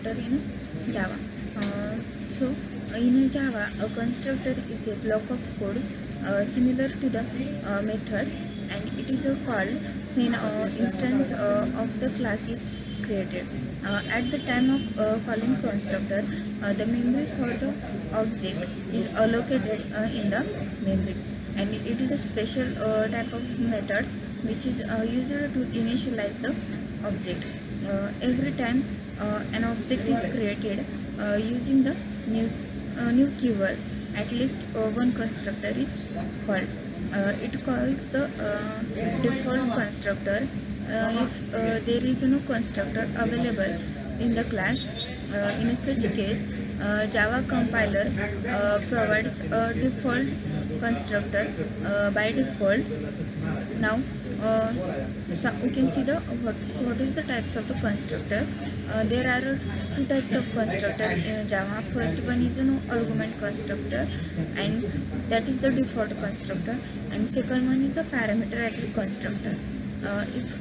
constructor in Java. So in Java, a constructor is a block of codes similar to the method, and it is called when instance of the class is created. At the time of calling constructor, the memory for the object is allocated in the memory, and it is a special type of method which is used to initialize the object. Every time an object is created using the new keyword, at least one constructor is called. It calls the default constructor if there is no constructor available in the class. In such case, Java compiler provides a default constructor by default. Now so we can see the what is the types of the constructor. There are two types of constructor in Java. First one is an argument constructor, and that is the default constructor, and second one is a parameterized constructor. If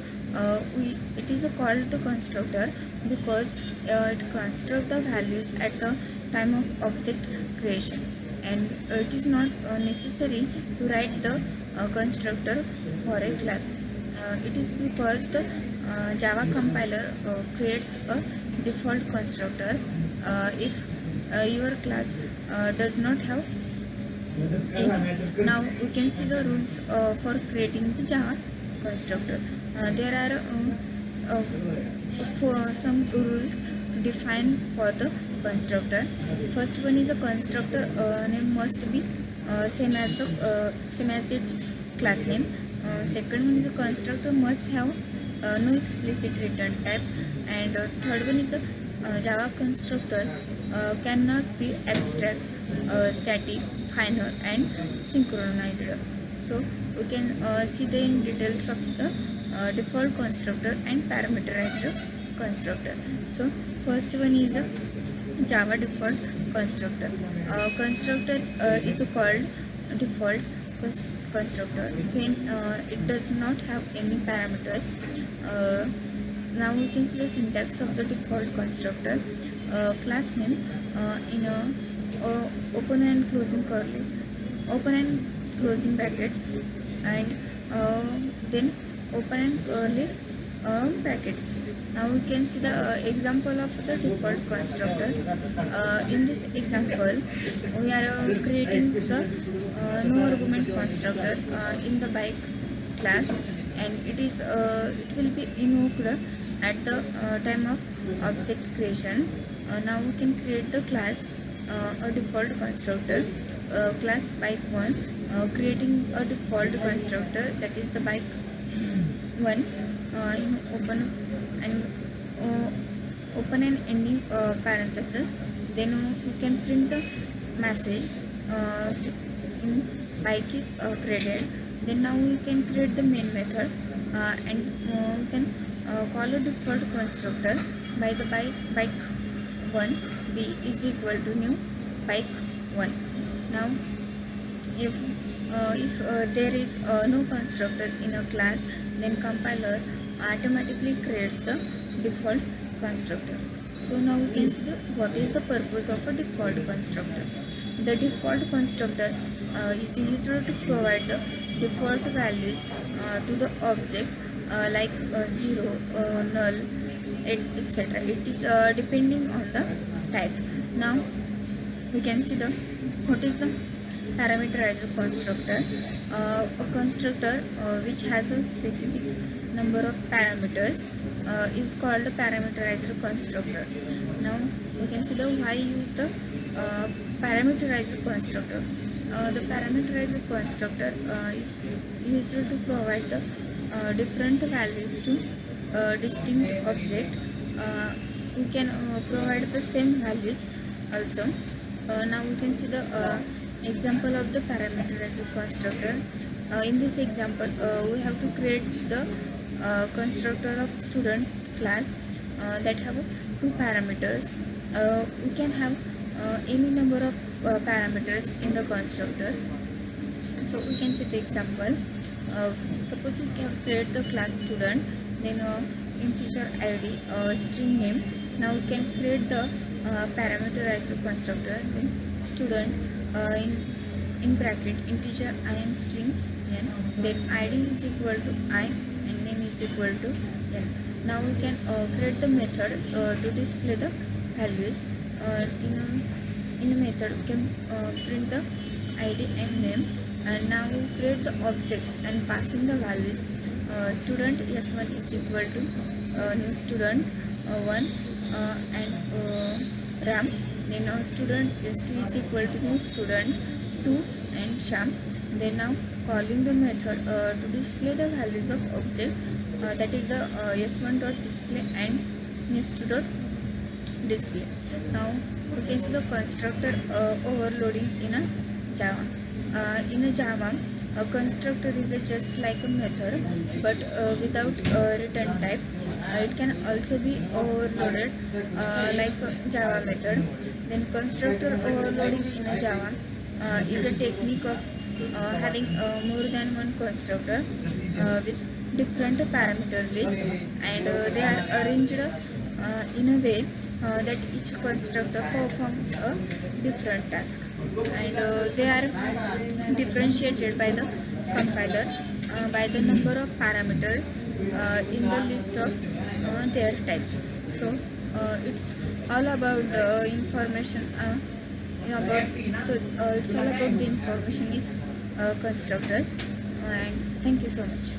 it is called the constructor because it constructs the values at the time of object creation, and it is not necessary to write the constructor for a class. It is because the Java compiler creates a default constructor if your class does not have any. Now we can see the rules for creating the Java constructor. There are for some rules to define for the constructor. First one is a constructor name must be same as its class name. Second one is a constructor must have no explicit return type, and third one is a Java constructor cannot be abstract, static, final, and synchronized. So we can see the in details of the default constructor and parameterized constructor. So first one is a Java default constructor. Constructor is called default constructor when it does not have any parameters. Now we can see the syntax of the default constructor. Class name in a open and closing brackets, and then open and curly brackets. Now we can see the example of the default constructor. In this example, we are creating the no argument constructor in the bike class, and it will be invoked at the time of object creation. Now we can create the class a default constructor, class bike1, creating a default constructor, that is the bike1 in open and ending parenthesis. Then we can print the message in bike is created. Then now we can create the main method, and we can call a default constructor by the bike1 b is equal to new bike1. Now if there is no constructor in a class, then compiler automatically creates the default constructor. So now we can see what is the purpose of a default constructor. The default constructor is used to provide the default values to the object like 0, null, etc. It is depending on the type. Now we can see what is the parameterized constructor. A constructor which has a specific number of parameters is called a parameterized constructor. Now we can see why use the parameterized constructor. The parameterized constructor is used to provide the different values to distinct object. We can provide the same values also. Now we can see the example of the parameterized constructor. In this example, we have to create the constructor of student class that have two parameters. We can have any number of parameters in the constructor. So we can see the example. Suppose we can create the class student, then integer id, string name, Now we can create the parameterized constructor. Then student in bracket integer I and string n. Then id is equal to I and name is equal to n. Now we can create the method to display the values. In a method we can print the id and name, and now we create the objects and passing the values. Student s1 is equal to new student 1 and ram. Then student s2 is equal to new student 2 and sham. Then now calling the method to display the values of object, that is the s1 dot display and s2 dot display. Now we can see the constructor overloading in a Java. In a Java, a constructor is just like a method, but without a return type. It can also be overloaded like a Java method. Then constructor overloading in a Java is a technique of having more than one constructor with different parameter lists, and they are arranged in a way that each constructor performs a different task, and they are differentiated by the compiler by the number of parameters in the list of their types. So it's all about information about it's all about the information is constructors. And thank you so much.